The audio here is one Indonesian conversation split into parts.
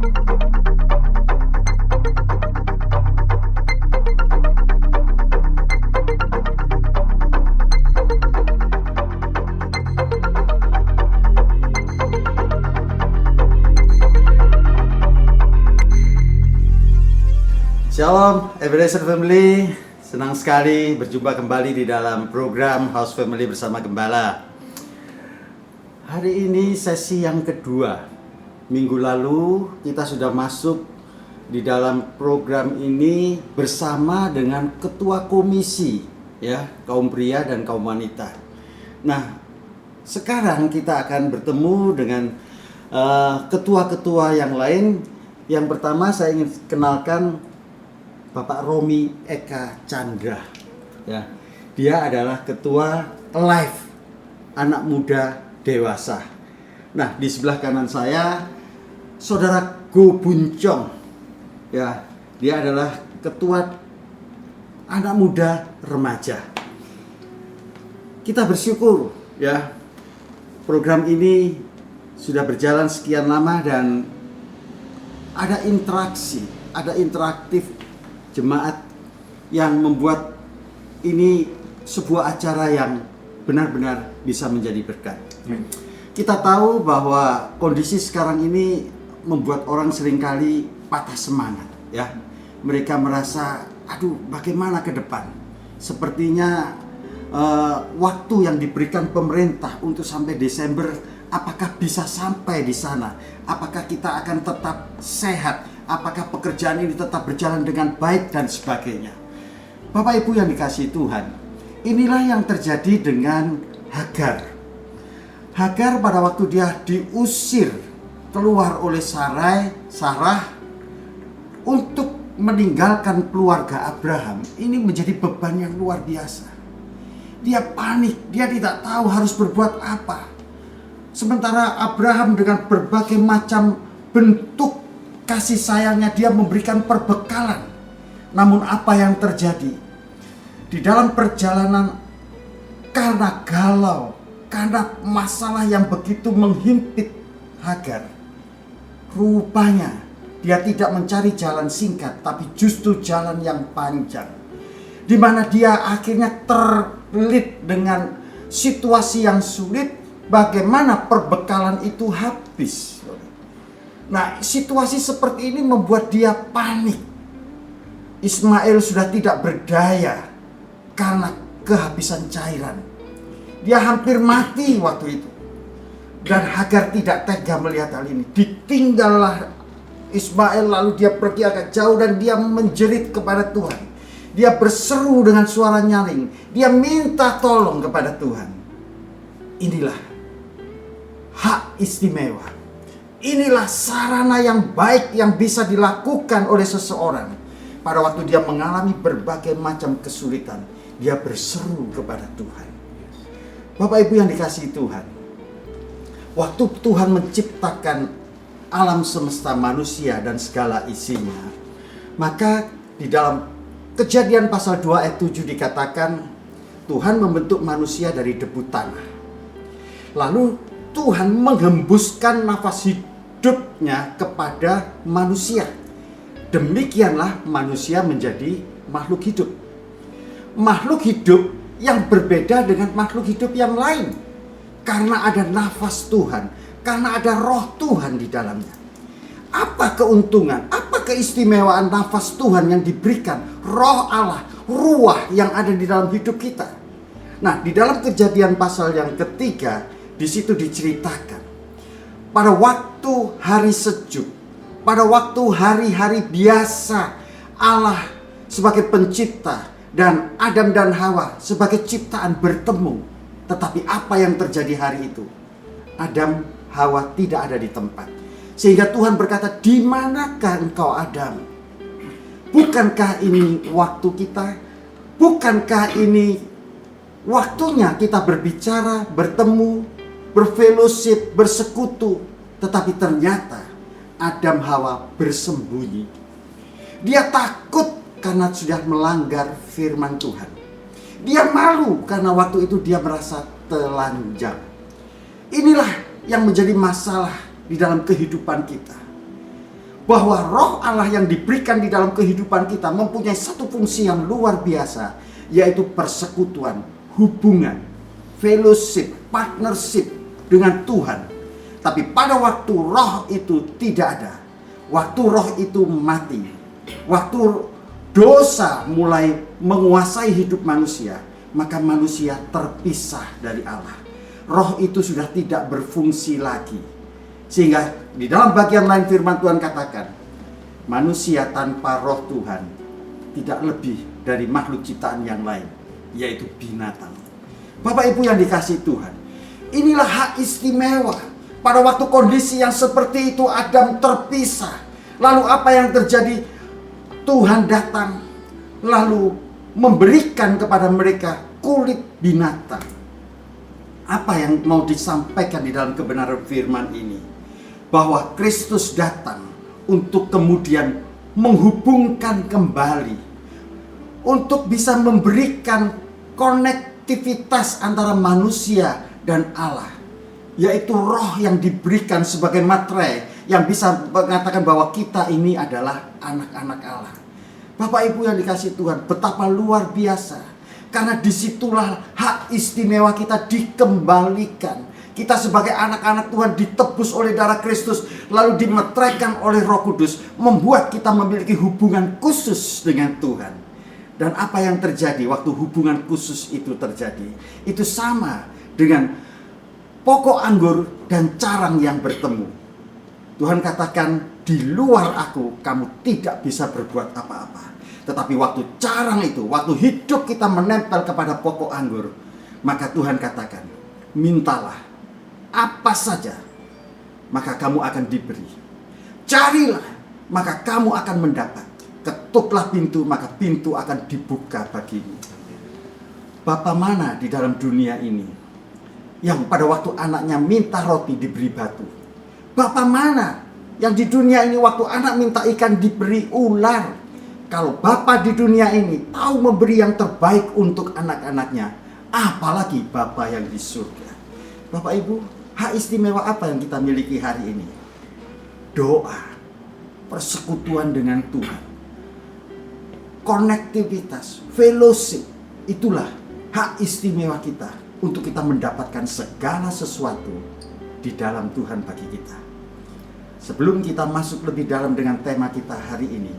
Shalom Everlasting Family, senang sekali berjumpa kembali di dalam program House Family bersama Gembala. Hari ini sesi yang kedua. Minggu lalu kita sudah masuk di dalam program ini bersama dengan ketua komisi ya, kaum pria dan kaum wanita. Nah, sekarang kita akan bertemu dengan ketua-ketua yang lain. Yang pertama saya ingin kenalkan Bapak Romi Eka Chandra, ya. Dia adalah ketua Live Anak Muda Dewasa. Nah, di sebelah kanan saya Saudara Go Buncong, ya. Dia adalah ketua Anak Muda Remaja. Kita bersyukur, ya. Program ini sudah berjalan sekian lama dan ada interaksi, ada interaktif jemaat yang membuat ini sebuah acara yang benar-benar bisa menjadi berkat. Kita tahu bahwa kondisi sekarang ini membuat orang seringkali patah semangat, ya. Mereka merasa, aduh, bagaimana ke depan? Sepertinya waktu yang diberikan pemerintah untuk sampai Desember, apakah bisa sampai di sana? Apakah kita akan tetap sehat? Apakah pekerjaan ini tetap berjalan dengan baik dan sebagainya. Bapak Ibu yang dikasihi Tuhan, inilah yang terjadi dengan Hagar. Hagar pada waktu dia diusir keluar oleh Sarah untuk meninggalkan keluarga Abraham, ini menjadi beban yang luar biasa. Dia panik, dia tidak tahu harus berbuat apa. Sementara Abraham dengan berbagai macam bentuk kasih sayangnya dia memberikan perbekalan. Namun apa yang terjadi? Di dalam perjalanan karena galau, karena masalah yang begitu menghimpit Hagar, rupanya dia tidak mencari jalan singkat, tapi justru jalan yang panjang. Di mana dia akhirnya terbelit dengan situasi yang sulit, bagaimana perbekalan itu habis. Nah, situasi seperti ini membuat dia panik. Ismail sudah tidak berdaya karena kehabisan cairan. Dia hampir mati waktu itu. Dan Hagar tidak tega melihat hal ini. Ditinggallah Ismail, lalu dia pergi agak jauh dan dia menjerit kepada Tuhan. Dia berseru dengan suara nyaring. Dia minta tolong kepada Tuhan. Inilah hak istimewa. Inilah sarana yang baik yang bisa dilakukan oleh seseorang. Pada waktu dia mengalami berbagai macam kesulitan, dia berseru kepada Tuhan. Bapak Ibu yang dikasihi Tuhan, waktu Tuhan menciptakan alam semesta manusia dan segala isinya, maka di dalam Kejadian pasal 2 ayat 7 dikatakan Tuhan membentuk manusia dari debu tanah. Lalu Tuhan menghembuskan nafas hidupnya kepada manusia. Demikianlah manusia menjadi makhluk hidup. Makhluk hidup yang berbeda dengan makhluk hidup yang lain. Karena ada nafas Tuhan, karena ada roh Tuhan di dalamnya. Apa keuntungan, apa keistimewaan nafas Tuhan yang diberikan, roh Allah, ruah yang ada di dalam hidup kita. Nah, di dalam Kejadian pasal yang ketiga, di situ diceritakan pada waktu hari sejuk, pada waktu hari-hari biasa, Allah sebagai pencipta dan Adam dan Hawa sebagai ciptaan bertemu. Tetapi apa yang terjadi hari itu? Adam, Hawa tidak ada di tempat. Sehingga Tuhan berkata, "Di manakah engkau, Adam? Bukankah ini waktu kita? Bukankah ini waktunya kita berbicara, bertemu, berfellowship, bersekutu?" Tetapi ternyata Adam Hawa bersembunyi. Dia takut karena sudah melanggar firman Tuhan. Dia malu karena waktu itu dia merasa telanjang. Inilah yang menjadi masalah di dalam kehidupan kita. bahwa roh Allah yang diberikan di dalam kehidupan kita mempunyai satu fungsi yang luar biasa, yaitu persekutuan, hubungan, fellowship, partnership dengan Tuhan. Tapi pada waktu roh itu tidak ada, waktu roh itu mati, waktu dosa mulai menguasai hidup manusia, maka manusia terpisah dari Allah. Roh itu sudah tidak berfungsi lagi. Sehingga di dalam bagian lain firman Tuhan katakan, manusia tanpa roh Tuhan tidak lebih dari makhluk ciptaan yang lain, yaitu binatang. Bapak Ibu yang dikasihi Tuhan, inilah hak istimewa. Pada waktu kondisi yang seperti itu Adam terpisah. Lalu apa yang terjadi? Tuhan datang lalu memberikan kepada mereka kulit binatang. Apa yang mau disampaikan di dalam kebenaran firman ini? Bahwa Kristus datang untuk kemudian menghubungkan kembali, untuk bisa memberikan konektivitas antara manusia dan Allah, yaitu roh yang diberikan sebagai materai yang bisa mengatakan bahwa kita ini adalah anak-anak Allah. Bapak Ibu yang dikasihi Tuhan, betapa luar biasa, karena disitulah hak istimewa kita dikembalikan. Kita sebagai anak-anak Tuhan ditebus oleh darah Kristus, lalu dimeteraikan oleh Roh Kudus, membuat kita memiliki hubungan khusus dengan Tuhan. Dan apa yang terjadi waktu hubungan khusus itu terjadi? Itu sama dengan pokok anggur dan carang yang bertemu. Tuhan katakan, di luar aku kamu tidak bisa berbuat apa-apa. Tetapi waktu carang itu, waktu hidup kita menempel kepada pokok anggur, maka Tuhan katakan, mintalah apa saja, maka kamu akan diberi. Carilah, maka kamu akan mendapat. Ketuklah pintu, maka pintu akan dibuka bagimu. Bapa mana di dalam dunia ini yang pada waktu anaknya minta roti diberi batu? Bapa mana yang di dunia ini waktu anak minta ikan diberi ular? Kalau Bapa di dunia ini tahu memberi yang terbaik untuk anak-anaknya, apalagi Bapa yang di surga. Bapak Ibu, hak istimewa apa yang kita miliki hari ini? Doa, persekutuan dengan Tuhan, konektivitas, fellowship. Itulah hak istimewa kita untuk kita mendapatkan segala sesuatu di dalam Tuhan bagi kita. Sebelum kita masuk lebih dalam dengan tema kita hari ini,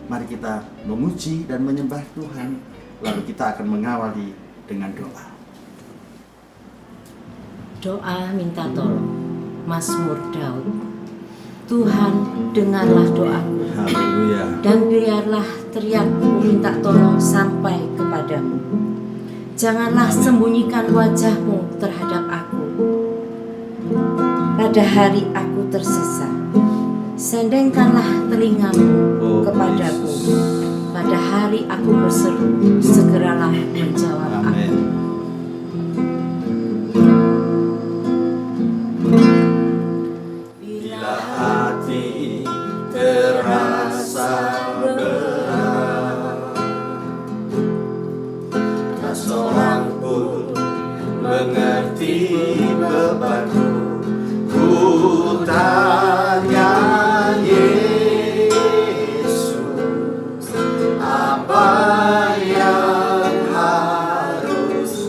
mari kita memuji dan menyembah Tuhan, lalu kita akan mengawali dengan doa. Doa minta tolong, Mazmur Daud. Tuhan, dengarlah doaku. Haleluya. Dan biarlah teriakku minta tolong sampai kepadamu. Janganlah sembunyikan wajahmu terhadap aku. Pada hari aku tersesat, sendengkanlah telingamu kepadaku. Pada hari aku berseru, segeralah menjawab aku. Bila hati terasa berat, tak seorang pun mengerti bebanku. Ku tanya Yesus, apa yang harus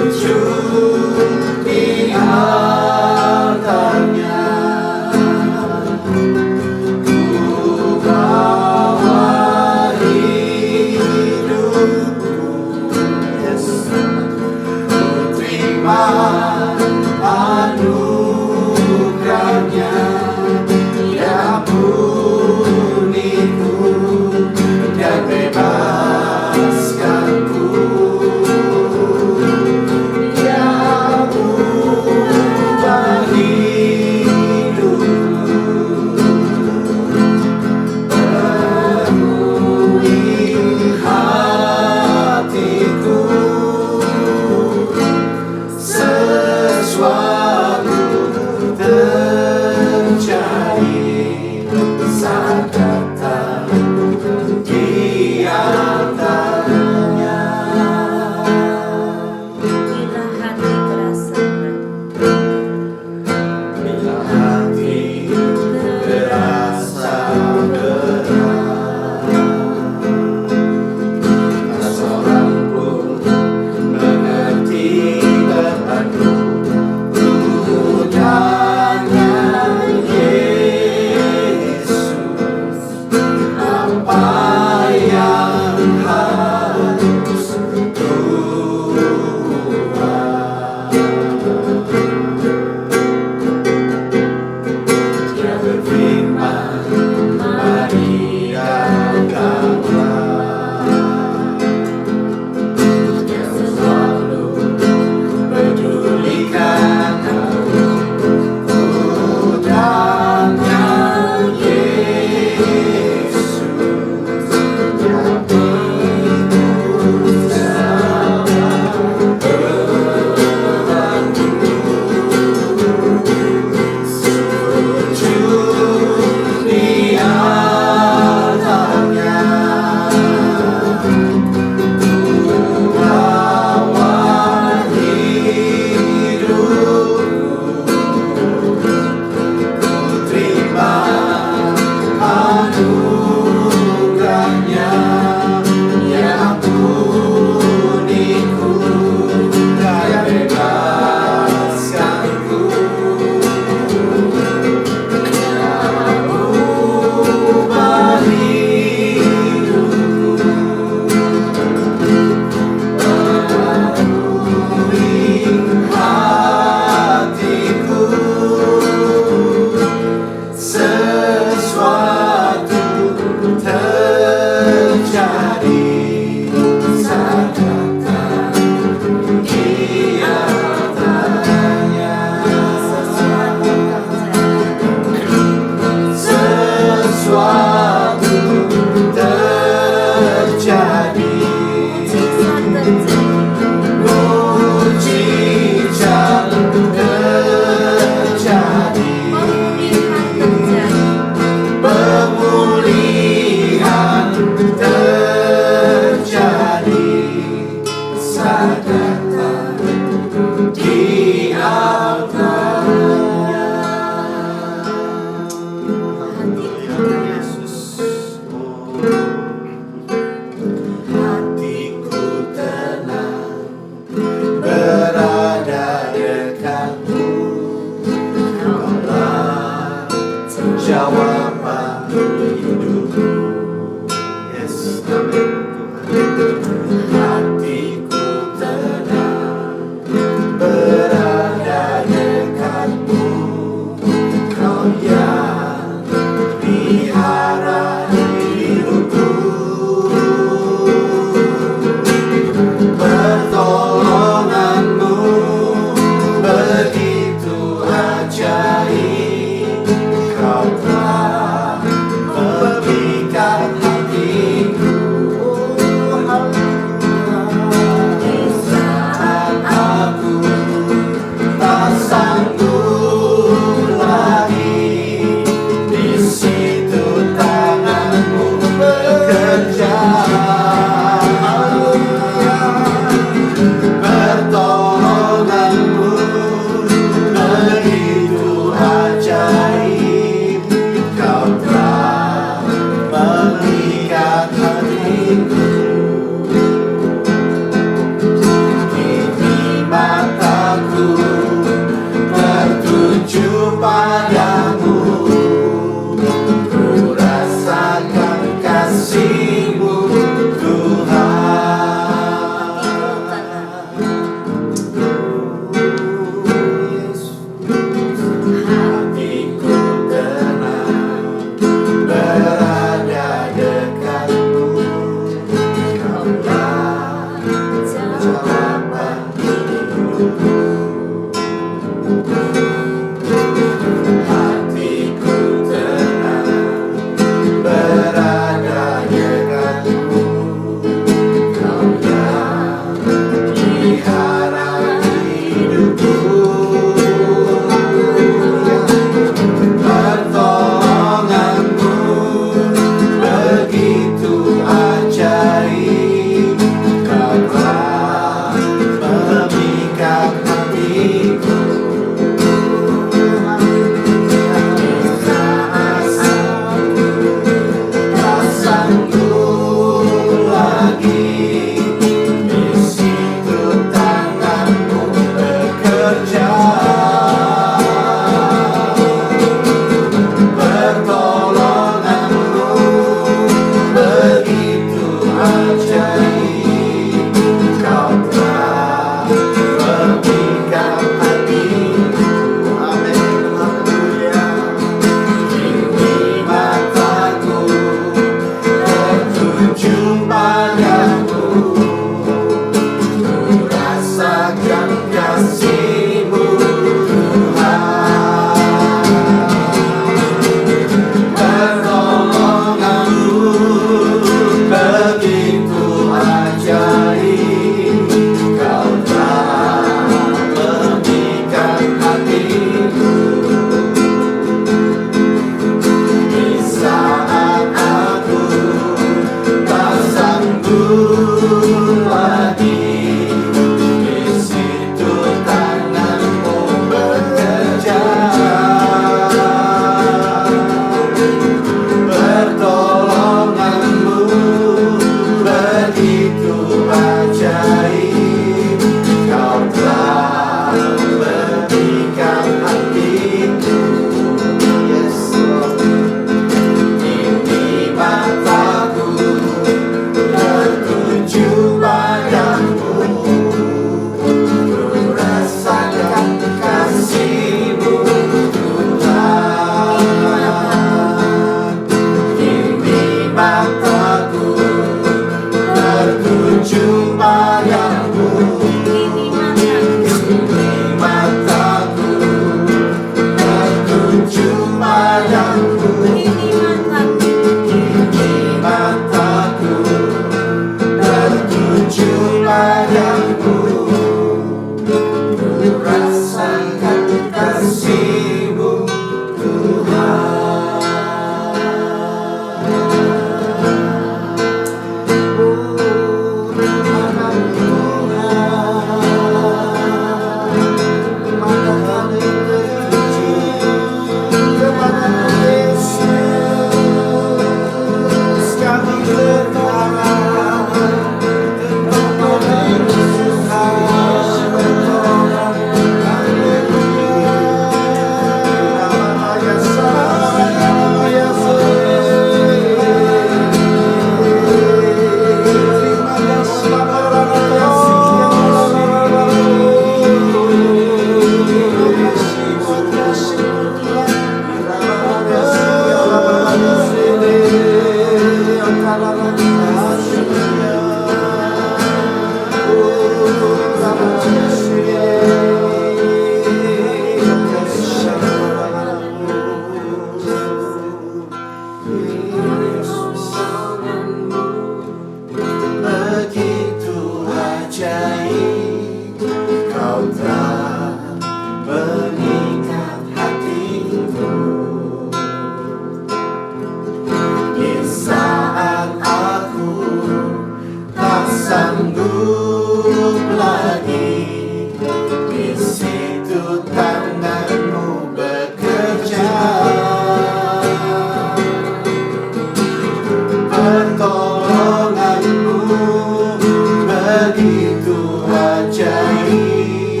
ajaib,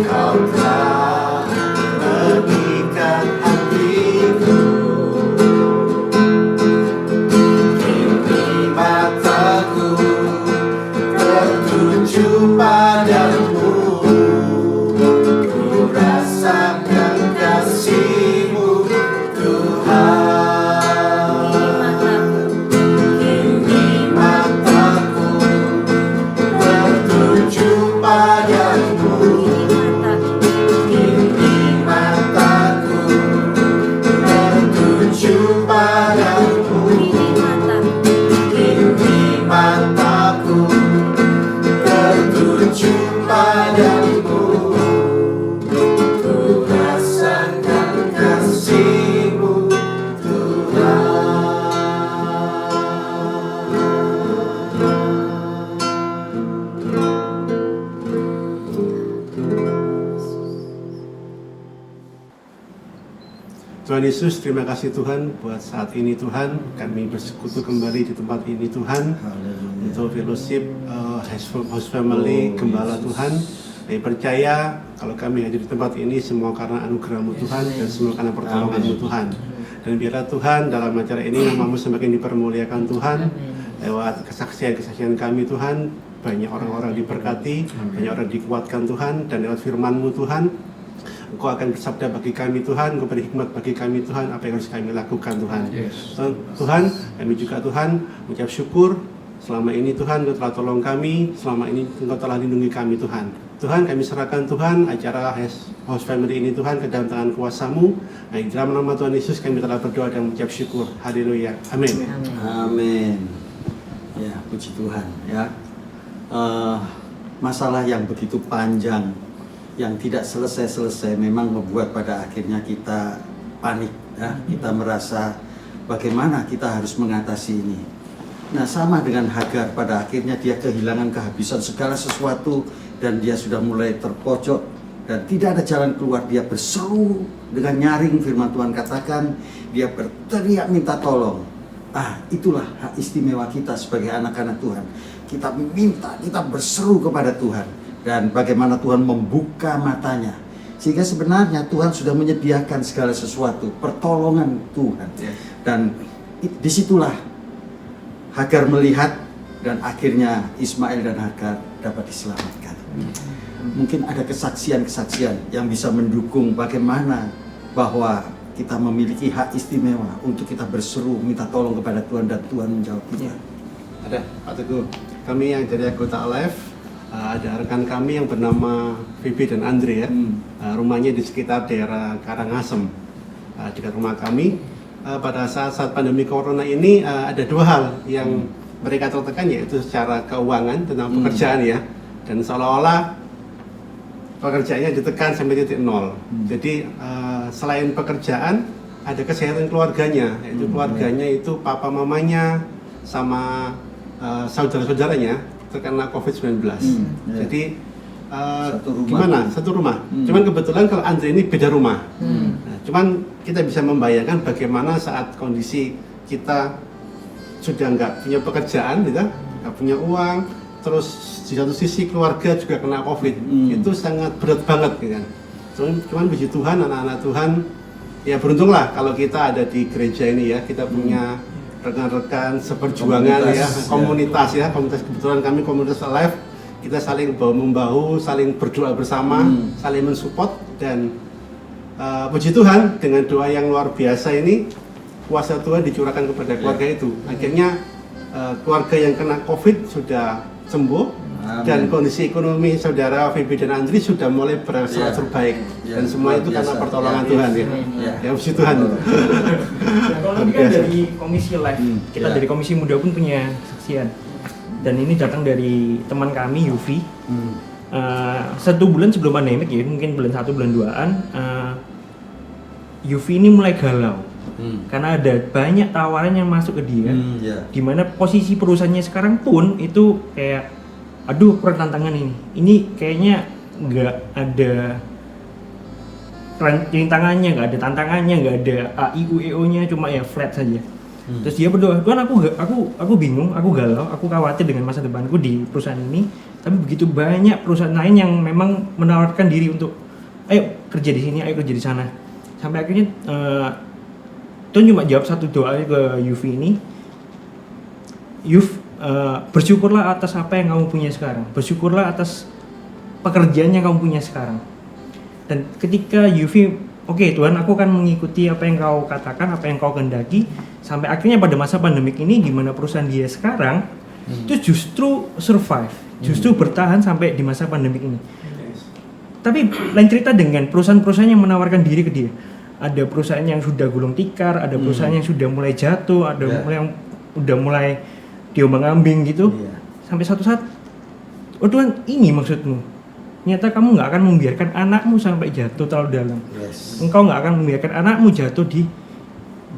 Kau telah memikat hatiku. Kini mataku tertuju padamu, ku rasakan kasih-Mu Tuhan. Kini mataku tertuju padamu, kini mataku tertuju padamu, kini mataku tertuju padamu, ku rasakan kasih-Mu Tuhan. Tuhan Yesus, terima kasih Tuhan buat saat ini Tuhan, kami bersekutu kembali di tempat ini Tuhan untuk fellowship House Family Gembala Tuhan. Kami percaya kalau kami hadir di tempat ini semua karena anugerah-Mu Tuhan dan semua karena pertolongan-Mu Tuhan. Dan biarlah Tuhan dalam acara ini nama-Mu semakin dipermuliakan Tuhan. Lewat kesaksian-kesaksian kami Tuhan, banyak orang-orang diberkati, banyak orang dikuatkan Tuhan, dan lewat firman-Mu Tuhan, Engkau akan bersabda bagi kami Tuhan, Engkau beri hikmat bagi kami Tuhan, apa yang harus kami lakukan Tuhan. Tuhan, kami juga Tuhan mengucap syukur selama ini Tuhan Engkau telah tolong kami, selama ini Engkau telah lindungi kami Tuhan. Tuhan, kami serahkan Tuhan acara House Family ini Tuhan ke dalam tangan kuasa-Mu. Nah, di dalam nama Tuhan Yesus kami telah berdoa dan mengucap syukur. Haleluya. Amin. Amin. Ya, puji Tuhan ya. Masalah yang begitu panjang, yang tidak selesai-selesai, memang membuat pada akhirnya kita panik ya. Kita merasa bagaimana kita harus mengatasi ini. Nah, sama dengan Hagar, pada akhirnya dia kehilangan kehabisan segala sesuatu dan dia sudah mulai terpojok dan tidak ada jalan keluar. Dia berseru dengan nyaring, firman Tuhan katakan, dia berteriak minta tolong. Itulah hak istimewa kita sebagai anak-anak Tuhan. Kita minta, kita berseru kepada Tuhan, dan bagaimana Tuhan membuka matanya, sehingga sebenarnya Tuhan sudah menyediakan segala sesuatu, pertolongan Tuhan. Dan disitulah Hagar melihat, dan akhirnya Ismail dan Hagar dapat diselamatkan. Mungkin ada kesaksian-kesaksian yang bisa mendukung bagaimana bahwa kita memiliki hak istimewa untuk kita berseru minta tolong kepada Tuhan, dan Tuhan menjawab kita. Ada, Pak Teguh. Kami yang dari anggota Alive, ada rekan kami yang bernama Vivi dan Andre ya. Rumahnya di sekitar daerah Karangasem, dekat rumah kami. Pada saat pandemi corona ini ada dua hal yang mereka tertekan, yaitu secara keuangan tentang pekerjaan ya. Dan seolah-olah pekerjaannya ditekan sampai titik nol. Jadi selain pekerjaan, ada kesehatan keluarganya, yaitu keluarganya itu papa mamanya sama saudara-saudaranya terkena COVID-19. Jadi gimana? Satu rumah. Cuman kebetulan kalau Andre ini beda rumah. Nah, cuman kita bisa membayangkan bagaimana saat kondisi kita sudah nggak punya pekerjaan, gitu, nggak punya uang, terus di satu sisi keluarga juga kena COVID. Itu sangat berat banget, gitu kan. Cuman puji Tuhan, anak-anak Tuhan, ya beruntunglah kalau kita ada di gereja ini ya, kita punya rekan-rekan seperjuangan komunitas ya, komunitas, kebetulan kami komunitas Alive, kita saling bahu-membahu, saling berdoa bersama, saling mensupport, dan puji Tuhan dengan doa yang luar biasa ini, kuasa Tuhan dicurahkan kepada keluarga itu. Akhirnya keluarga yang kena COVID sudah sembuh. Dan kondisi ekonomi saudara Vivi dan Andri sudah mulai berangsur baik, dan semua itu karena pertolongan Tuhan ya. Puji Tuhan. Kalau ini kan dari komisi Live, kita dari komisi muda pun punya kesaksian, dan ini datang dari teman kami Yufi. 1 bulan sebelum pandemik ya, mungkin bulan 1 bulan 2an, Yufi ini mulai galau. Karena ada banyak tawaran yang masuk ke dia, dimana posisi perusahaannya sekarang pun itu kayak, aduh kurang tantangan ini kayaknya nggak ada rintangannya, nggak ada tantangannya, nggak ada AIUEO-nya, cuma ya flat saja. Terus dia berdoa, Tuhan aku bingung, aku galau, aku khawatir dengan masa depanku di perusahaan ini, Tapi begitu banyak perusahaan lain yang memang menawarkan diri untuk ayo kerja di sini, ayo kerja di sana. Sampai akhirnya Tuhan cuma jawab satu doa ke Yufi ini. Yuf, bersyukurlah atas apa yang kamu punya sekarang. Bersyukurlah atas pekerjaan yang kamu punya sekarang. Dan ketika Yufi, oke, Tuhan, aku akan mengikuti apa yang kau katakan, apa yang kau kehendaki. Sampai akhirnya pada masa pandemik ini, di mana perusahaan dia sekarang itu justru survive, justru bertahan sampai di masa pandemik ini. Tapi lain cerita dengan perusahaan-perusahaan yang menawarkan diri ke dia. Ada perusahaan yang sudah gulung tikar, ada perusahaan yang sudah mulai jatuh, ada yang udah mulai diombang-ambing gitu. Sampai satu saat, oh Tuhan, ini maksudmu. Nyata kamu nggak akan membiarkan anakmu sampai jatuh terlalu dalam. Engkau nggak akan membiarkan anakmu jatuh di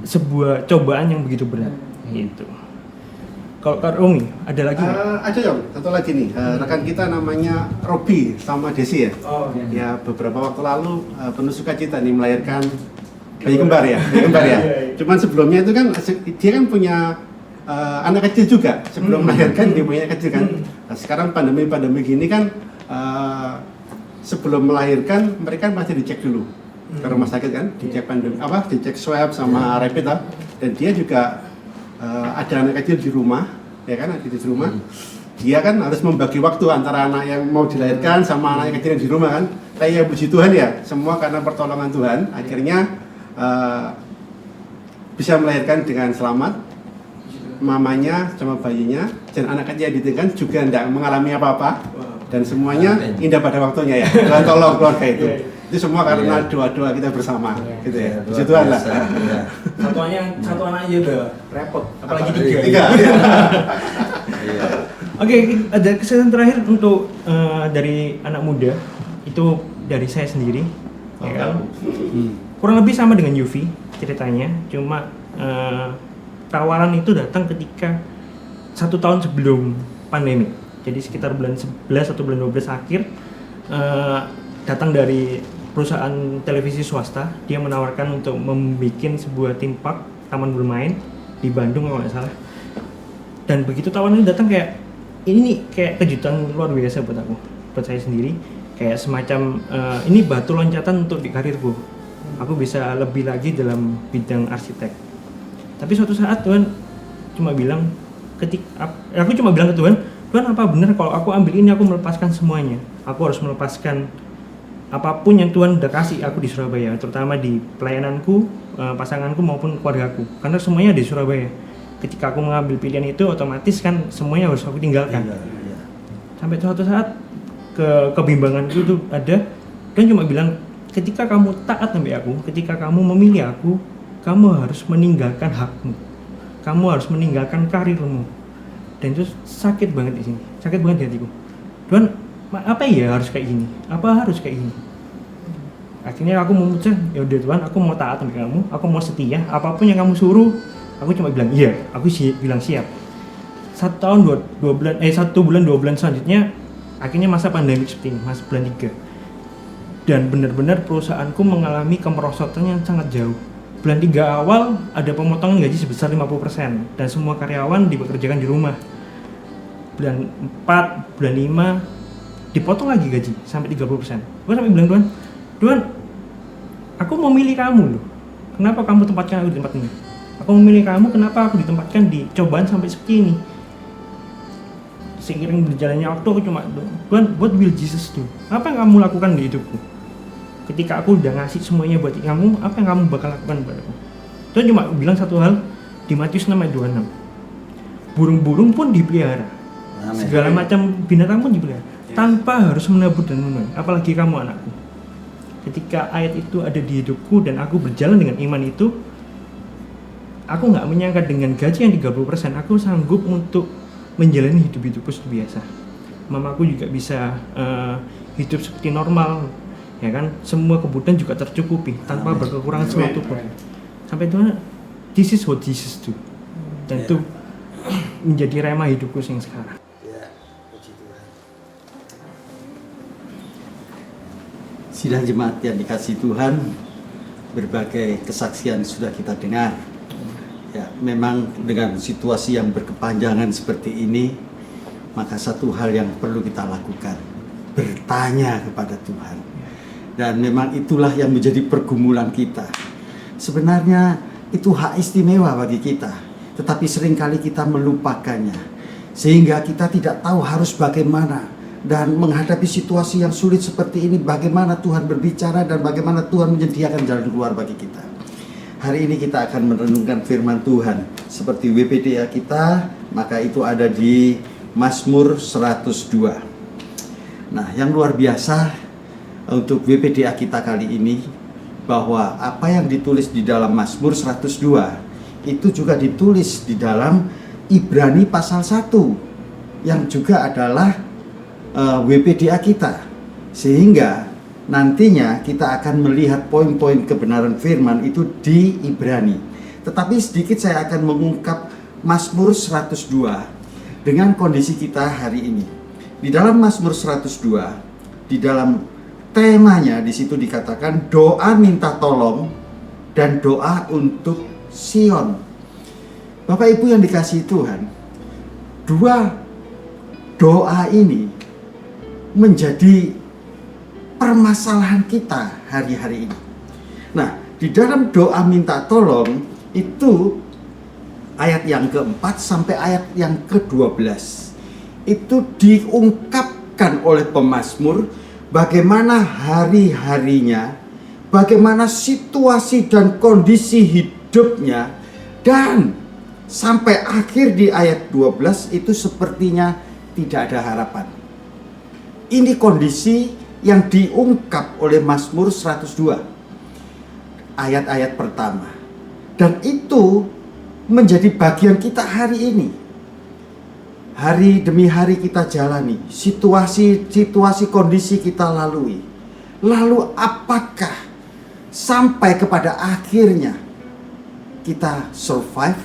sebuah cobaan yang begitu berat. Gitu. Kalau Kak Romi, ada lagi nggak? Ada dong, satu lagi nih, rekan kita namanya Robi sama Desi ya. Ya beberapa waktu lalu penuh sukacita nih melahirkan bayi kembar ya, Cuman sebelumnya itu kan dia kan punya anak kecil juga sebelum melahirkan dia punya anak kecil kan. Nah, sekarang pandemi gini kan sebelum melahirkan mereka masih dicek dulu ke rumah sakit kan, dicek dicek swab sama rapid lah. Dan dia juga ada anak kecil di rumah, ya kan, ada di rumah. Dia kan harus membagi waktu antara anak yang mau dilahirkan sama anak yang kecil yang di rumah kan. Tapi ya puji Tuhan ya, semua karena pertolongan Tuhan, akhirnya bisa melahirkan dengan selamat. Mamanya sama bayinya dan anak kecil yang ditinggalkan juga tidak mengalami apa-apa. Dan semuanya indah pada waktunya ya. Tuhan tolong keluarga itu. Itu semua karena doa-doa kita bersama, gitu ya. Puji Tuhan lah. Satu anak aja udah repot, apalagi tiga. Oke, ada kesempatan terakhir untuk dari anak muda, itu dari saya sendiri, ya kan? Kurang lebih sama dengan Yufi ceritanya, cuma tawaran itu datang ketika 1 tahun sebelum pandemi. Jadi sekitar bulan 11 atau bulan 12 akhir datang dari perusahaan televisi swasta. Dia menawarkan untuk membuat sebuah theme park, taman bermain di Bandung kalau nggak salah. Dan begitu tawaran ini datang kayak ini nih kayak kejutan luar biasa buat aku, buat saya sendiri. Kayak semacam ini batu loncatan untuk di karirku. Aku bisa lebih lagi dalam bidang arsitek. Tapi suatu saat Tuhan cuma bilang aku cuma bilang ke Tuhan apa benar kalau aku ambil ini aku melepaskan semuanya? Aku harus melepaskan apapun yang Tuhan udah kasih aku di Surabaya, terutama di pelayananku, pasanganku maupun keluargaku. Karena semuanya di Surabaya. Ketika aku mengambil pilihan itu otomatis kan semuanya harus aku tinggalkan. Sampai suatu saat kebimbangan itu ada, dan cuma bilang ketika kamu taat sampai aku, ketika kamu memilih aku, kamu harus meninggalkan hakmu, kamu harus meninggalkan karirmu. Dan itu sakit banget di sini, sakit banget di hatiku. Tuhan, apa ya harus kayak gini? Apa harus kayak gini? Akhirnya aku memutuskan, ya udah Tuhan, aku mau taat sama kamu, aku mau setia, apapun yang kamu suruh. Aku cuma bilang iya, aku bilang siap. 1 tahun 2 bulan, 1 bulan 2 bulan selanjutnya, akhirnya masa pandemi seperti ini, masa bulan 3. Dan benar-benar perusahaanku mengalami kemerosotan yang sangat jauh. Bulan 3 awal ada pemotongan gaji sebesar 50% dan semua karyawan dipekerjakan di rumah. Bulan 4, bulan 5 dipotong lagi gaji sampai 30%. Gue sampai bilang Tuhan, aku mau milih kamu loh. Kenapa kamu tempatkan aku di tempat ini? Aku memilih kamu, kenapa aku ditempatkan di cobaan sampai seperti ini? Seiring berjalannya waktu aku cuma Tuhan, what will Jesus do? Apa yang kamu lakukan di hidupku? Ketika aku udah ngasih semuanya buat kamu, apa yang kamu bakal lakukan buat aku? Tuhan cuma bilang satu hal di Matius 6:26. Burung-burung pun dipelihara. Segala macam binatang pun dipelihara. Tanpa harus menabur dan menuai. Apalagi kamu anakku. Ketika ayat itu ada di hidupku dan aku berjalan dengan iman itu, aku nggak menyangka dengan gaji yang 30%, aku sanggup untuk menjalani hidupku seperti biasa. Mamaku juga bisa hidup seperti normal. Ya kan, semua kebutuhan juga tercukupi tanpa berkekurangan sesuatu pun. Sampai Tuhan, this is what Jesus do. Dan itu menjadi rema hidupku yang sekarang. Puji Tuhan. Sidang jemaat yang dikasihi Tuhan, berbagai kesaksian sudah kita dengar. Ya, memang dengan situasi yang berkepanjangan seperti ini, maka satu hal yang perlu kita lakukan, bertanya kepada Tuhan. Dan memang itulah yang menjadi pergumulan kita. Sebenarnya itu hak istimewa bagi kita, tetapi seringkali kita melupakannya, sehingga kita tidak tahu harus bagaimana. Dan menghadapi situasi yang sulit seperti ini, bagaimana Tuhan berbicara dan bagaimana Tuhan menyediakan jalan keluar bagi kita. Hari ini kita akan merenungkan firman Tuhan seperti WPDA kita, maka itu ada di Mazmur 102. Nah, yang luar biasa untuk WPDA kita kali ini, bahwa apa yang ditulis di dalam Mazmur 102 itu juga ditulis di dalam Ibrani pasal 1 yang juga adalah WPDA kita, sehingga nantinya kita akan melihat poin-poin kebenaran firman itu di Ibrani. Tetapi sedikit saya akan mengungkap Mazmur 102 dengan kondisi kita hari ini. Di dalam Mazmur 102, di dalam temanya di situ dikatakan doa minta tolong dan doa untuk Sion. Bapak Ibu yang dikasihi Tuhan, dua doa ini menjadi permasalahan kita hari-hari ini. Nah, di dalam doa minta tolong itu ayat yang keempat sampai ayat yang ke-12 itu diungkapkan oleh pemazmur bagaimana hari-harinya, bagaimana situasi dan kondisi hidupnya, dan sampai akhir di ayat 12 itu sepertinya tidak ada harapan. Ini kondisi yang diungkap oleh Mazmur 102 ayat-ayat pertama, dan itu menjadi bagian kita hari ini. Hari demi hari kita jalani, situasi kondisi kita lalui. Lalu apakah sampai kepada akhirnya kita survive,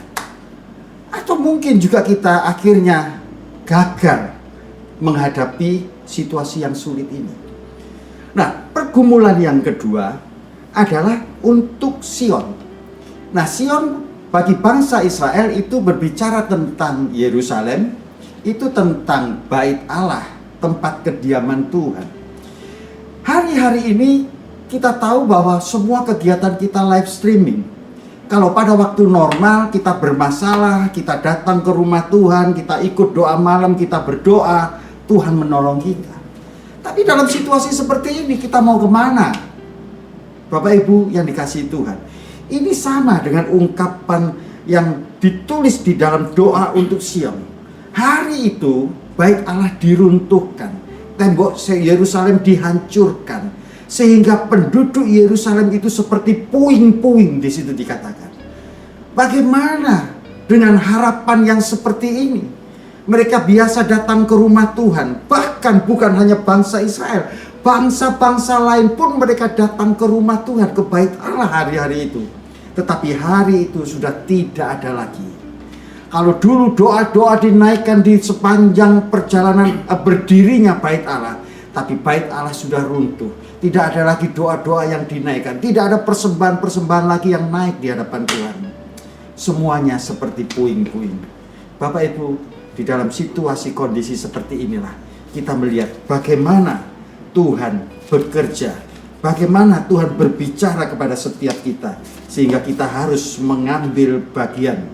atau mungkin juga kita akhirnya gagal menghadapi situasi yang sulit ini. Nah, pergumulan yang kedua adalah untuk Sion. Nah, Sion bagi bangsa Israel itu berbicara tentang Yerusalem, itu tentang bait Allah, tempat kediaman Tuhan. Hari-hari ini kita tahu bahwa semua kegiatan kita live streaming. Kalau pada waktu normal kita bermasalah, kita datang ke rumah Tuhan, kita ikut doa malam, kita berdoa, Tuhan menolong kita. Tapi dalam situasi seperti ini kita mau kemana? Bapak Ibu yang dikasihi Tuhan, ini sama dengan ungkapan yang ditulis di dalam doa untuk Sion. Hari itu bait Allah diruntuhkan, tembok Yerusalem dihancurkan, sehingga penduduk Yerusalem itu seperti puing-puing. Di situ dikatakan, bagaimana dengan harapan yang seperti ini? Mereka biasa datang ke rumah Tuhan, bahkan bukan hanya bangsa Israel, bangsa-bangsa lain pun mereka datang ke rumah Tuhan, ke bait Allah hari-hari itu. Tetapi hari itu sudah tidak ada lagi. Kalau dulu doa-doa dinaikkan di sepanjang perjalanan berdirinya bait Allah, tapi bait Allah sudah runtuh. Tidak ada lagi doa-doa yang dinaikkan, tidak ada persembahan-persembahan lagi yang naik di hadapan Tuhan. Semuanya seperti puing-puing. Bapak Ibu, di dalam situasi kondisi seperti inilah kita melihat bagaimana Tuhan bekerja, bagaimana Tuhan berbicara kepada setiap kita, sehingga kita harus mengambil bagian,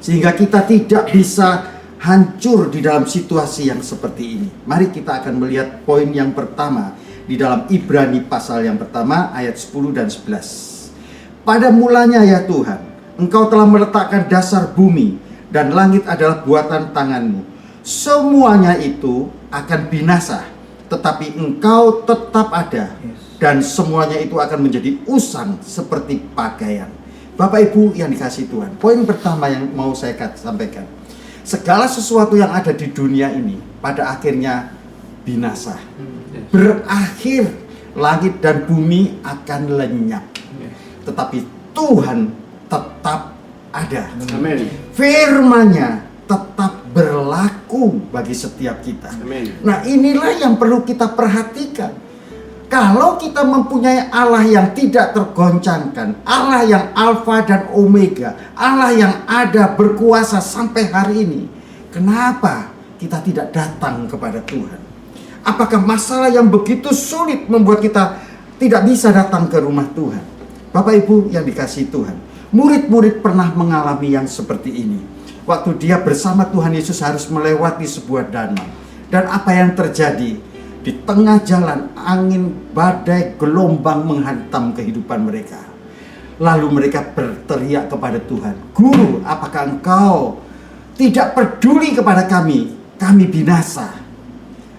sehingga kita tidak bisa hancur di dalam situasi yang seperti ini. Mari kita akan melihat poin yang pertama di dalam Ibrani pasal yang pertama ayat 10 dan 11. Pada mulanya ya Tuhan, Engkau telah meletakkan dasar bumi, dan langit adalah buatan tanganmu. Semuanya itu akan binasa, tetapi Engkau tetap ada, dan semuanya itu akan menjadi usang seperti pakaian. Bapak Ibu yang dikasihi Tuhan, poin pertama yang mau saya sampaikan, segala sesuatu yang ada di dunia ini pada akhirnya binasa, berakhir, langit dan bumi akan lenyap, tetapi Tuhan tetap ada. Amin. Firman-Nya tetap berlaku bagi setiap kita. Amin. Nah, inilah yang perlu kita perhatikan. Kalau kita mempunyai Allah yang tidak tergoncangkan, Allah yang Alfa dan Omega, Allah yang ada berkuasa sampai hari ini, kenapa kita tidak datang kepada Tuhan? Apakah masalah yang begitu sulit membuat kita tidak bisa datang ke rumah Tuhan? Bapak Ibu yang dikasihi Tuhan, murid-murid pernah mengalami yang seperti ini. Waktu dia bersama Tuhan Yesus harus melewati sebuah danau. Dan apa yang terjadi? Di tengah jalan angin, badai, gelombang menghantam kehidupan mereka. Lalu mereka berteriak kepada Tuhan, "Guru, apakah Engkau tidak peduli kepada kami? Kami binasa."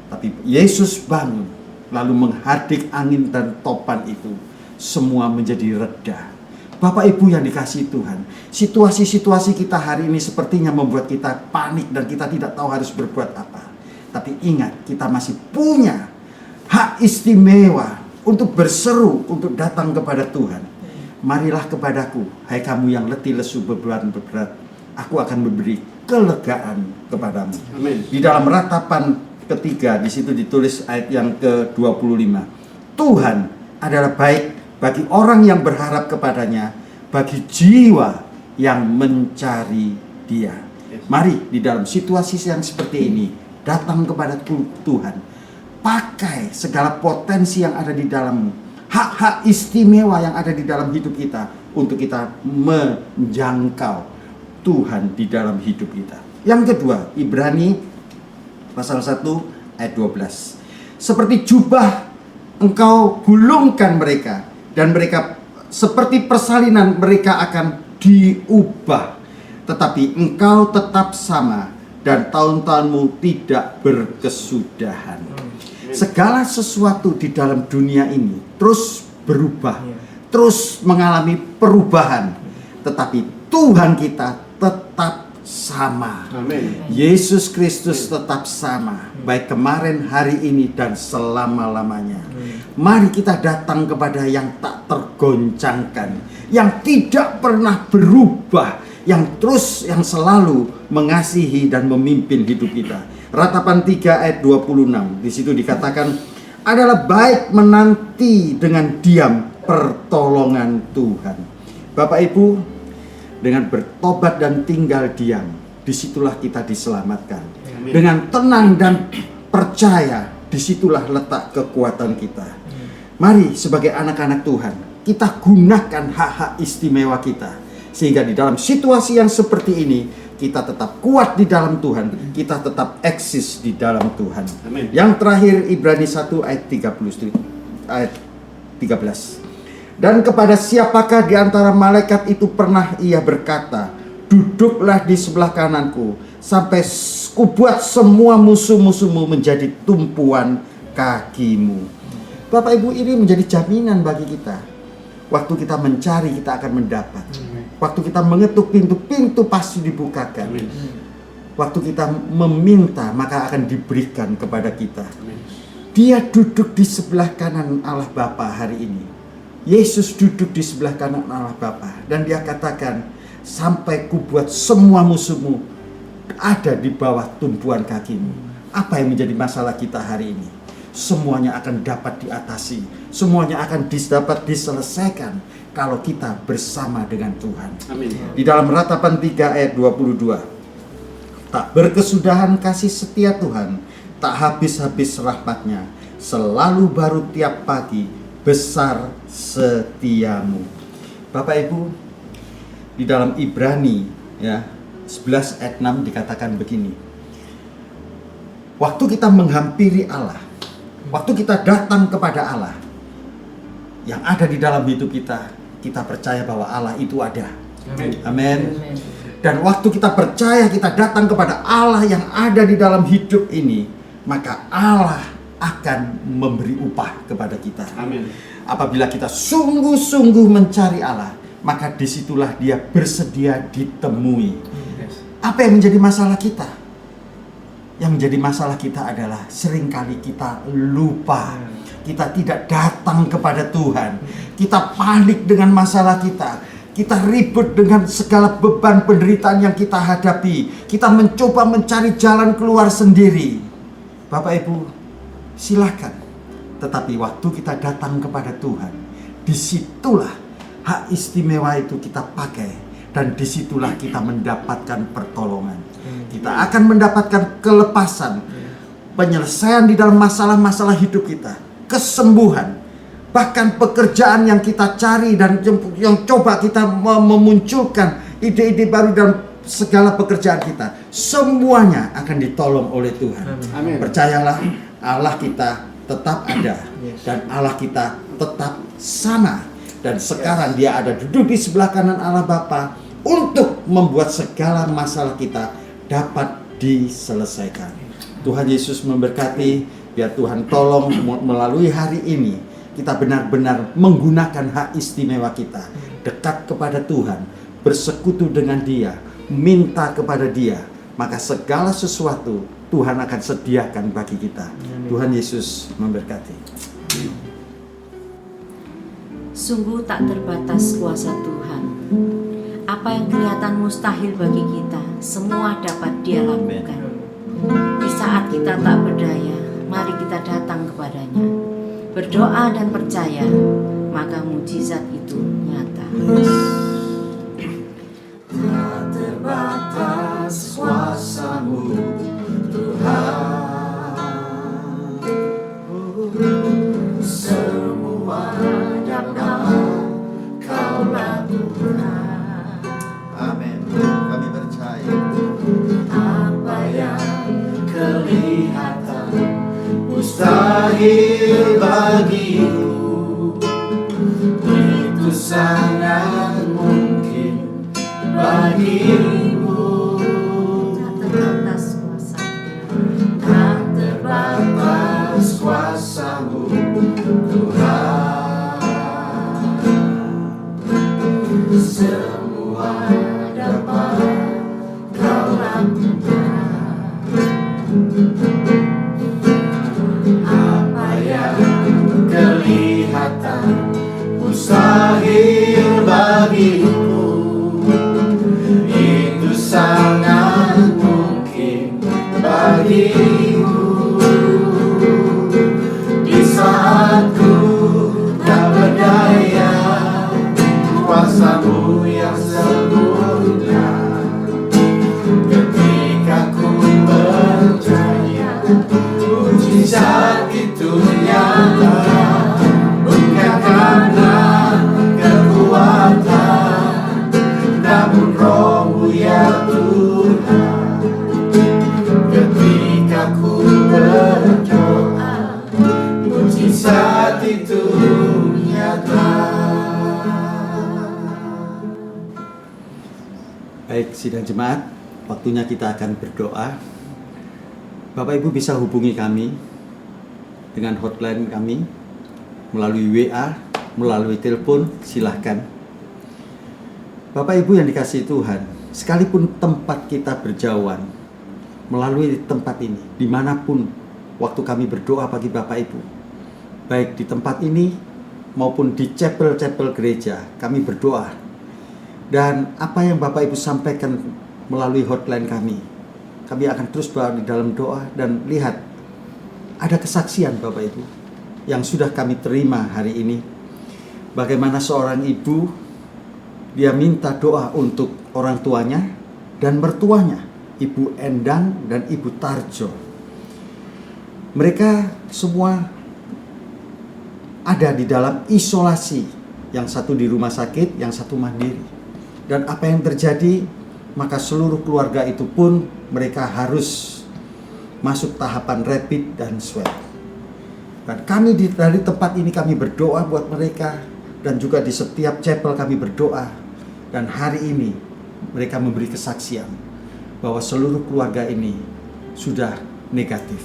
Tapi Yesus bangun, lalu menghadik angin dan topan itu. Semua menjadi reda. Bapak Ibu yang dikasihi Tuhan, situasi-situasi kita hari ini sepertinya membuat kita panik dan kita tidak tahu harus berbuat apa. Tapi ingat, kita masih punya hak istimewa untuk berseru, untuk datang kepada Tuhan. Marilah kepadaku, hai kamu yang letih lesu beban berat, aku akan memberi kelegaan kepadamu. Amin. Di dalam ratapan ketiga, di situ ditulis ayat yang ke-25. Tuhan adalah baik bagi orang yang berharap kepadanya, bagi jiwa yang mencari Dia. Mari di dalam situasi yang seperti ini datang kepada Tuhan. Pakai segala potensi yang ada di dalammu, hak-hak istimewa yang ada di dalam hidup kita untuk kita menjangkau Tuhan di dalam hidup kita. Yang kedua, Ibrani pasal 1 ayat 12. Seperti jubah engkau gulungkan mereka, dan mereka seperti persalinan mereka akan diubah. Tetapi engkau tetap sama, dan tahun-tahunmu tidak berkesudahan. Segala sesuatu di dalam dunia ini terus berubah, terus mengalami perubahan. Tetapi Tuhan kita tetap sama. Amin. Yesus Kristus tetap sama, baik kemarin, hari ini, dan selama-lamanya. Mari kita datang kepada yang tak tergoncangkan, yang tidak pernah berubah, yang terus, yang selalu mengasihi dan memimpin hidup kita. Ratapan 3 ayat 26, di situ dikatakan, adalah baik menanti dengan diam pertolongan Tuhan. Bapak Ibu, dengan bertobat dan tinggal diam, disitulah kita diselamatkan. Amin. Dengan tenang dan percaya, disitulah letak kekuatan kita. Mari sebagai anak-anak Tuhan, kita gunakan hak-hak istimewa kita, sehingga di dalam situasi yang seperti ini, kita tetap kuat di dalam Tuhan, kita tetap eksis di dalam Tuhan. Amin. Yang terakhir, Ibrani 1 ayat 13. Dan kepada siapakah di antara malaikat itu pernah ia berkata, duduklah di sebelah kananku, sampai kubuat semua musuh-musuhmu menjadi tumpuan kakimu. Bapak Ibu, ini menjadi jaminan bagi kita. Waktu kita mencari, kita akan mendapat. Waktu kita mengetuk pintu-pintu pasti dibukakan. Amin. Waktu kita meminta, maka akan diberikan kepada kita. Amin. Dia duduk di sebelah kanan Allah Bapa hari ini. Yesus duduk di sebelah kanan Allah Bapa, dan dia katakan, sampai kubuat semua musuhmu ada di bawah tumpuan kakimu. Apa yang menjadi masalah kita hari ini? Semuanya akan dapat diatasi, semuanya akan dapat diselesaikan kalau kita bersama dengan Tuhan. Amin. Di dalam Ratapan 3 ayat 22, tak berkesudahan kasih setia Tuhan, tak habis-habis rahmatnya, selalu baru tiap pagi, besar setiamu. Bapak Ibu, di dalam Ibrani 11 ayat 6 dikatakan begini. Waktu kita menghampiri Allah, waktu kita datang kepada Allah, yang ada di dalam hidup kita, kita percaya bahwa Allah itu ada. Amin. Amin. Dan waktu kita percaya, kita datang kepada Allah yang ada di dalam hidup ini, maka Allah akan memberi upah kepada kita. Amin. Apabila kita sungguh-sungguh mencari Allah, maka disitulah Dia bersedia ditemui. Apa yang menjadi masalah kita? Yang menjadi masalah kita adalah seringkali kita lupa. Kita tidak datang kepada Tuhan. Kita panik dengan masalah kita. Kita ribut dengan segala beban penderitaan yang kita hadapi. Kita mencoba mencari jalan keluar sendiri. Bapak Ibu, silakan. Tetapi waktu kita datang kepada Tuhan, disitulah hak istimewa itu kita pakai. Dan disitulah kita mendapatkan pertolongan. Kita akan mendapatkan kelepasan, penyelesaian di dalam masalah-masalah hidup kita, kesembuhan, bahkan pekerjaan yang kita cari dan yang coba kita memunculkan ide-ide baru dalam segala pekerjaan kita. Semuanya akan ditolong oleh Tuhan. Amin. Percayalah, Allah kita tetap ada dan Allah kita tetap sama. Dan sekarang Dia ada duduk di sebelah kanan Allah Bapa untuk membuat segala masalah kita dapat diselesaikan. Tuhan Yesus memberkati. Biar Tuhan tolong melalui hari ini kita benar-benar menggunakan hak istimewa kita, dekat kepada Tuhan, bersekutu dengan Dia, minta kepada Dia, maka segala sesuatu Tuhan akan sediakan bagi kita. Tuhan Yesus memberkati. Sungguh tak terbatas kuasa Tuhan. Apa yang kelihatan mustahil bagi kita, semua dapat Dia lakukan. Di saat kita tak berdaya, mari kita datang kepadanya, berdoa dan percaya, maka mujizat itu nyata. Tak terbatas kuasa-Mu, Tuhan. Semua dapat Kau lakukan. Amin. Kami percaya. Apa yang kelihatan mustahil bagiku, itu sangat mungkin bagimu. Tak terbatas kuasa. Tak terbatas kuasa-Mu, Tuhan. Semua dapat Kau lakukan. Apa yang kelihatan mustahil bagiku, itu sangat mungkin bagimu. Di saat ku tak berdaya, kuasa-Mu yang sempurna. Ketika ku percaya, mujizat itu nyata. Bukan karena kekuatan, namun Roh-Mu ya Tuhan. Ketika ku berdoa, mujizat itu nyata. Baik, sidang jemaat, waktunya kita akan berdoa. Bapak Ibu bisa hubungi kami dengan hotline kami melalui WA, melalui telepon, silahkan. Bapak Ibu yang dikasihi Tuhan, sekalipun tempat kita berjauhan melalui tempat ini, dimanapun waktu kami berdoa bagi Bapak Ibu, baik di tempat ini maupun di chapel-chapel gereja, kami berdoa. Dan apa yang Bapak Ibu sampaikan melalui hotline kami akan terus berada di dalam doa. Dan lihat, ada kesaksian Bapak Ibu yang sudah kami terima hari ini. Bagaimana seorang ibu, dia minta doa untuk orang tuanya dan mertuanya, Ibu Endang dan Ibu Tarjo. Mereka semua ada di dalam isolasi, yang satu di rumah sakit, yang satu mandiri. Dan apa yang terjadi, maka seluruh keluarga itu pun mereka harus masuk tahapan rapid dan swab. Dan kami dari tempat ini kami berdoa buat mereka, dan juga di setiap chapel kami berdoa. Dan hari ini mereka memberi kesaksian bahwa seluruh keluarga ini sudah negatif.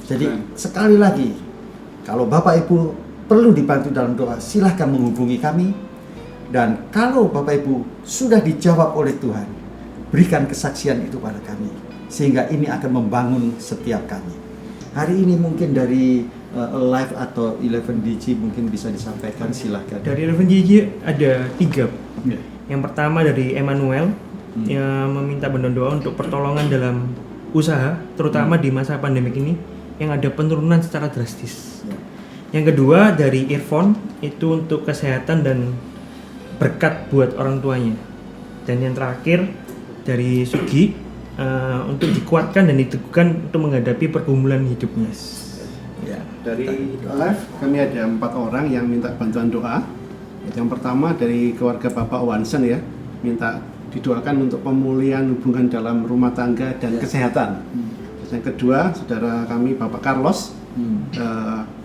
Jadi sekali lagi, kalau Bapak Ibu perlu dibantu dalam doa, silahkan menghubungi kami. Dan kalau Bapak Ibu sudah dijawab oleh Tuhan, berikan kesaksian itu pada kami, sehingga ini akan membangun setiap kami. Hari ini mungkin dari live atau 11DG mungkin bisa disampaikan, silahkan. Dari 11DG ada 3. Yang pertama dari Emmanuel yang meminta doa untuk pertolongan dalam usaha, terutama di masa pandemik ini yang ada penurunan secara drastis. Yang kedua dari Irfan, itu untuk kesehatan dan berkat buat orang tuanya. Dan yang terakhir dari Sugi, untuk dikuatkan dan diteguhkan untuk menghadapi pergumulan hidupnya. Ya. Dari live kami ada 4 orang yang minta bantuan doa. Yang pertama dari keluarga Bapak Wansen ya, minta didoakan untuk pemulihan hubungan dalam rumah tangga dan kesehatan. Terus yang kedua saudara kami Bapak Carlos,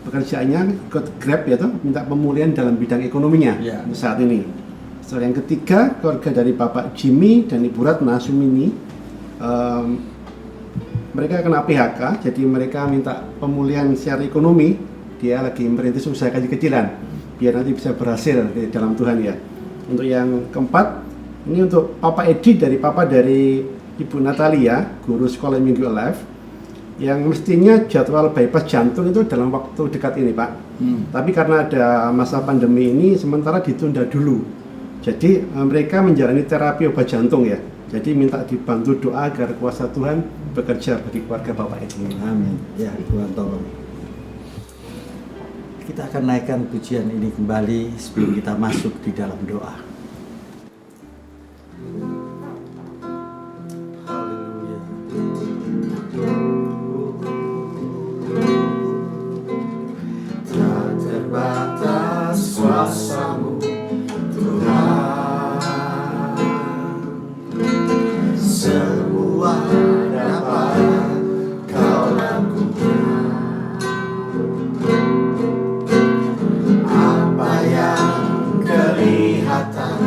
pekerjaannya ikut Grab ya tuh, minta pemulihan dalam bidang ekonominya saat ini. Terus yang ketiga keluarga dari Bapak Jimmy dan Ibu Ratna Sumini, mereka kena PHK, jadi mereka minta pemulihan secara ekonomi. Dia lagi merintis usaha kecil-kecilan, biar nanti bisa berhasil di dalam Tuhan ya. Untuk yang keempat, ini untuk Papa Edi dari Ibu Natalia, guru sekolah Minggu Alive, yang mestinya jadwal bypass jantung itu dalam waktu dekat ini Pak. Tapi karena ada masa pandemi ini, sementara ditunda dulu. Jadi mereka menjalani terapi obat jantung ya. Jadi minta dibantu doa agar kuasa Tuhan bekerja bagi keluarga Bapak Edi. Amin. Ya, Tuhan tolong. Kita akan naikkan pujian ini kembali sebelum kita masuk di dalam doa. Haleluya. Tak terbatas kuasa-Mu, Tuhan. Semua dapat Kau lakukan. Apa yang kelihatan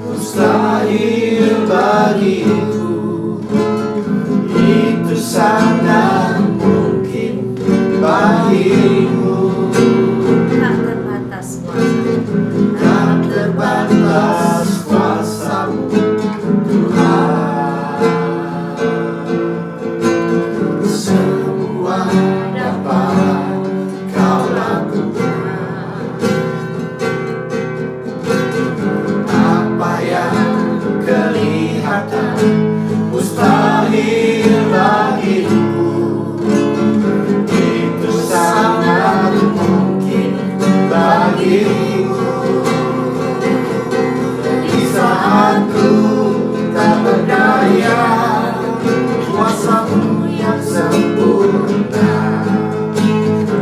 mustahil bagiku, itu sangat mungkin bagimu. Tak terbatas kuasa-Mu. Tak terbatas kuasa-Mu, Tuhan. Semua dapat Kau lakukan. Apa yang kelihatan mustahil bagimu, itu sangat mungkin bagimu. Di saat ku tak berdaya, kuasa-Mu yang sempurna.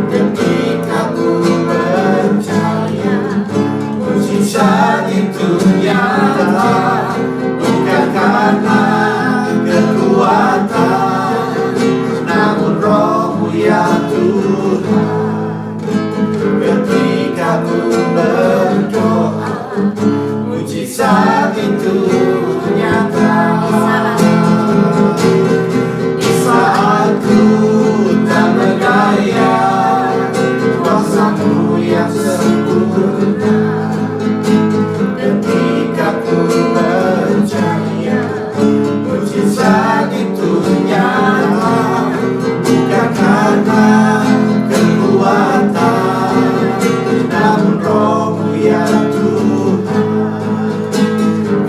Ketika ku percaya, mujizat itu nyata, bukan karena kekuatan, namun Roh-Mu ya Tuhan. Ketika ku berdoa, mujizat itu nyata. Di saat ku tak berdaya, kuasa-Mu yang sempurna. Ketika ku percaya, mujizat itu nyata, bukan karena kekuatan, namun Roh-Mu ya Tuhan.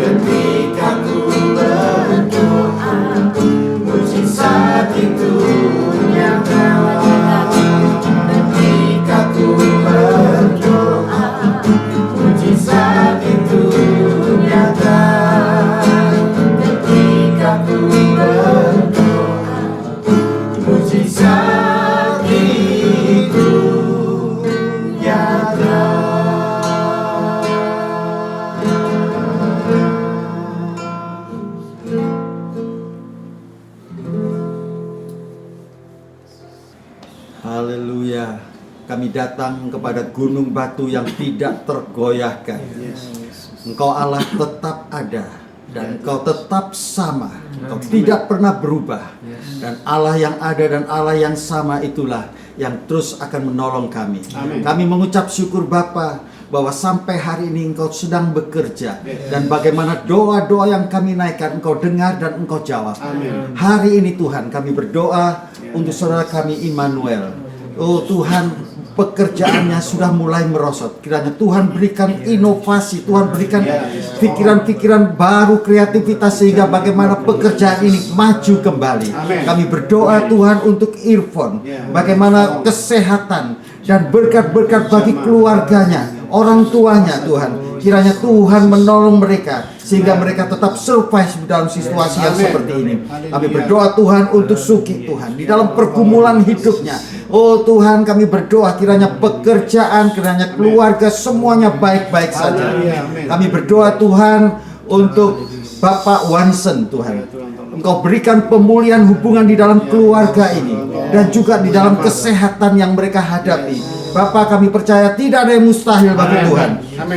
Ketika ku berdoa, mujizat itu nyata. Ketika ku berdoa, mujizat itu nyata. Ketika ku berdoa, mujizat itu nyata. Haleluya. Kami datang kepada gunung batu yang tidak tergoyahkan. Engkau Allah tetap ada dan Engkau tetap sama. Engkau tidak pernah berubah. Dan Allah yang ada dan Allah yang sama itulah yang terus akan menolong kami. Amin. Kami mengucap syukur Bapa bahwa sampai hari ini Engkau sedang bekerja, dan bagaimana doa-doa yang kami naikkan Engkau dengar dan Engkau jawab. Amin. Hari ini Tuhan kami berdoa untuk saudara kami Immanuel. Oh Tuhan, pekerjaannya sudah mulai merosot. Kiranya Tuhan berikan inovasi, Tuhan berikan pikiran-pikiran baru, kreativitas, sehingga bagaimana pekerjaan ini maju kembali. Amin. Kami berdoa Tuhan untuk Irfan, bagaimana kesehatan dan berkat-berkat bagi keluarganya, orang tuanya Tuhan. Kiranya Tuhan menolong mereka sehingga mereka tetap survive dalam situasi yang seperti ini. Kami berdoa Tuhan untuk Suki Tuhan di dalam pergumulan hidupnya. Oh Tuhan, kami berdoa kiranya pekerjaan, kiranya keluarga semuanya baik-baik saja. Kami berdoa Tuhan untuk Bapak Wansen Tuhan. Engkau berikan pemulihan hubungan di dalam keluarga ini dan juga di dalam kesehatan yang mereka hadapi. Bapak, kami percaya tidak ada yang mustahil bagi Tuhan.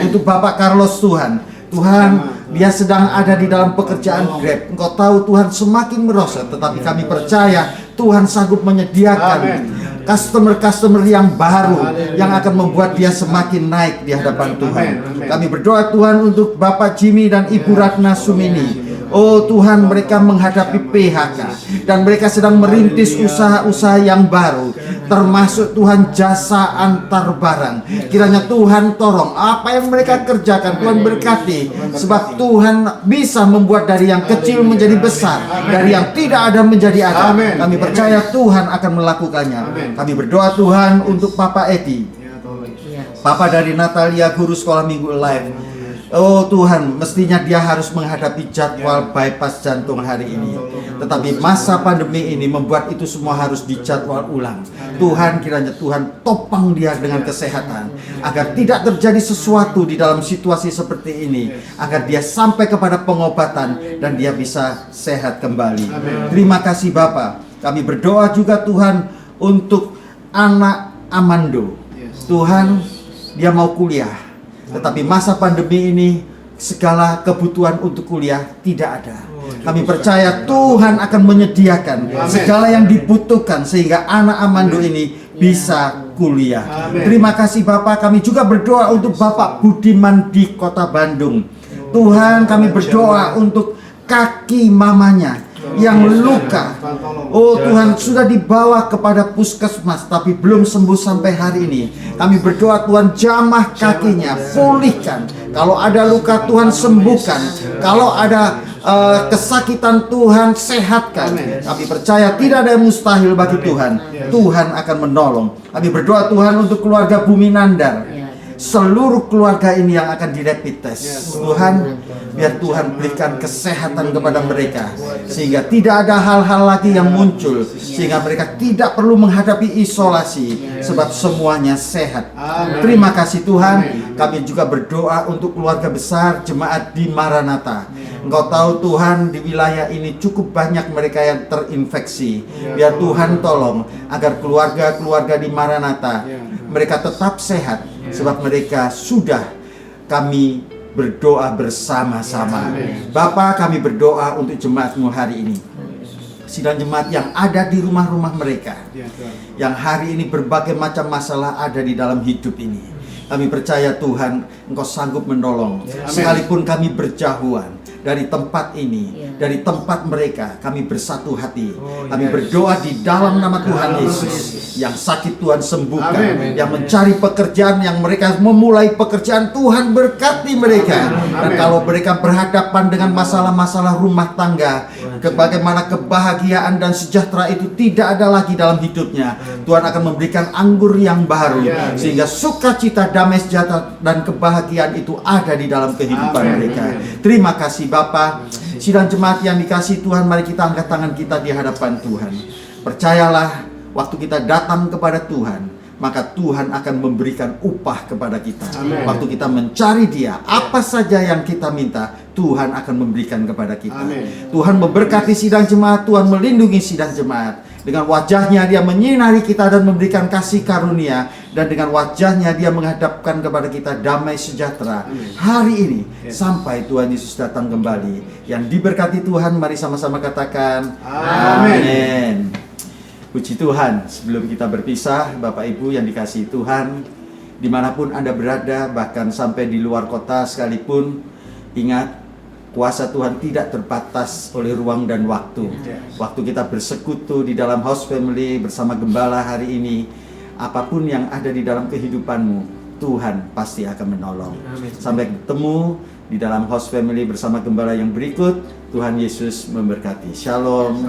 Untuk Bapak Carlos Tuhan, dia sedang ada di dalam pekerjaan Grab. Engkau tahu Tuhan semakin merosot, tetapi kami percaya Tuhan sanggup menyediakan customer yang baru yang akan membuat dia semakin naik di hadapan Tuhan. Kami berdoa Tuhan untuk Bapak Jimmy dan Ibu Ratna Sumini. Oh Tuhan, mereka menghadapi PHK dan mereka sedang merintis usaha-usaha yang baru, termasuk Tuhan jasa antar barang. Kiranya Tuhan tolong apa yang mereka kerjakan, Tuhan berkati, sebab Tuhan bisa membuat dari yang kecil menjadi besar, dari yang tidak ada menjadi ada. Kami percaya Tuhan akan melakukannya. Kami berdoa Tuhan untuk Papa Edi, Papa dari Natalia, guru sekolah minggu live. Oh Tuhan, mestinya dia harus menghadapi jadwal bypass jantung hari ini. Tetapi masa pandemi ini membuat itu semua harus dijadwal ulang. Tuhan, kiranya Tuhan topang dia dengan kesehatan, agar tidak terjadi sesuatu di dalam situasi seperti ini, agar dia sampai kepada pengobatan dan dia bisa sehat kembali. Terima kasih Bapak. Kami berdoa juga Tuhan untuk anak Amando. Tuhan, dia mau kuliah. Tetapi masa pandemi ini segala kebutuhan untuk kuliah tidak ada. Kami percaya Tuhan akan menyediakan segala yang dibutuhkan sehingga anak Amando ini bisa kuliah. Terima kasih Bapak. Kami juga berdoa untuk Bapak Budiman di Kota Bandung. Tuhan, kami berdoa untuk kaki mamanya yang luka. Oh Tuhan, sudah dibawa kepada puskesmas tapi belum sembuh sampai hari ini. Kami berdoa Tuhan, jamah kakinya, pulihkan. Kalau ada luka Tuhan sembuhkan. Kalau ada kesakitan Tuhan sehatkan. Kami percaya tidak ada yang mustahil bagi Tuhan. Tuhan akan menolong. Kami berdoa Tuhan untuk keluarga Bumi Nandar. Seluruh keluarga ini yang akan di rapid test. Tuhan, biar Tuhan berikan kesehatan kepada mereka, sehingga tidak ada hal-hal lagi yang muncul, sehingga mereka tidak perlu menghadapi isolasi, sebab semuanya sehat. Terima kasih Tuhan. Kami juga berdoa untuk keluarga besar jemaat di Maranatha. Engkau tahu Tuhan, di wilayah ini cukup banyak mereka yang terinfeksi. Biar Tuhan tolong agar keluarga-keluarga di Maranatha mereka tetap sehat, sebab mereka sudah kami berdoa bersama-sama. Bapa, kami berdoa untuk jemaat-Mu hari ini. Sidang jemaat yang ada di rumah-rumah mereka, yang hari ini berbagai macam masalah ada di dalam hidup ini. Kami percaya Tuhan, Engkau sanggup menolong. Sekalipun kami berjauhan dari tempat ini, dari tempat mereka, kami bersatu hati. Kami berdoa di dalam nama Tuhan Yesus. Yang sakit Tuhan sembuhkan, yang mencari pekerjaan, yang mereka memulai pekerjaan, Tuhan berkati mereka. Dan kalau mereka berhadapan dengan masalah-masalah rumah tangga, bagaimana kebahagiaan dan sejahtera itu tidak ada lagi dalam hidupnya, Tuhan akan memberikan anggur yang baru, sehingga sukacita, damai sejahtera dan kebahagiaan itu ada di dalam kehidupan mereka. Terima kasih Bapa. Sidang jemaat yang dikasihi Tuhan, mari kita angkat tangan kita di hadapan Tuhan. Percayalah, waktu kita datang kepada Tuhan, maka Tuhan akan memberikan upah kepada kita. Waktu kita mencari Dia, apa saja yang kita minta, Tuhan akan memberikan kepada kita. Tuhan memberkati sidang jemaat, Tuhan melindungi sidang jemaat. Dengan wajahnya Dia menyinari kita dan memberikan kasih karunia, dan dengan wajahnya Dia menghadapkan kepada kita damai sejahtera hari ini sampai Tuhan Yesus datang kembali. Yang diberkati Tuhan, mari sama-sama katakan amin. Puji Tuhan. Sebelum kita berpisah, Bapak Ibu yang dikasihi Tuhan, dimanapun Anda berada, bahkan sampai di luar kota sekalipun, ingat, kuasa Tuhan tidak terbatas oleh ruang dan waktu. Waktu kita bersekutu di dalam House Family bersama Gembala hari ini, apapun yang ada di dalam kehidupanmu, Tuhan pasti akan menolong. Sampai ketemu di dalam House Family bersama Gembala yang berikut. Tuhan Yesus memberkati. Shalom.